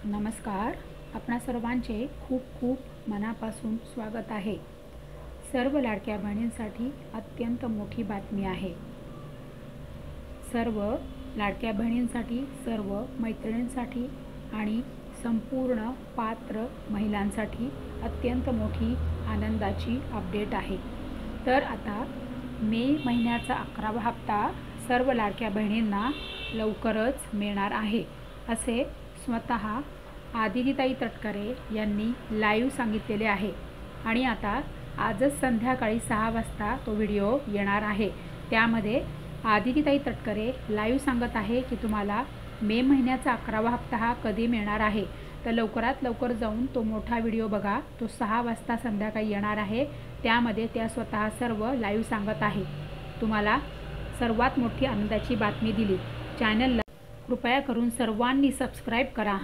नमस्कार. आपणा सर्वांचे खूप खूप मनापासून स्वागत आहे. सर्व लाडक्या बहिणींसाठी अत्यंत मोठी बातमी आहे. सर्व लाडक्या बहिणींसाठी, सर्व मैत्रिणींसाठी आणि संपूर्ण पात्र महिलांसाठी अत्यंत मोठी आनंदाची अपडेट आहे. तर आता मे महिन्याचा 11वा हप्ता सर्व लाडक्या बहिणींना लवकरच मिळणार आहे, असे स्वतः आदितीताई तटकरे यांनी लाईव्ह सांगितलेले आहे. आणि आता आजच संध्याकाळी 6 वाजता तो व्हिडिओ येणार आहे. त्यामध्ये आदितीताई तटकरे लाईव्ह सांगत आहे की तुम्हाला मे महिन्याचा 11वा हप्ता हा कधी मिळणार आहे. तर लवकरात लवकर जाऊन तो मोठा व्हिडिओ बघा. तो 6 वाजता संध्याकाळी येणार आहे. त्यामध्ये त्या स्वतः सर्व लाईव्ह सांगत आहे. तुम्हाला सर्वात मोठी आनंदाची बातमी दिली. चॅनलला कृपया करून सर्वांनी सबस्क्राईब करा.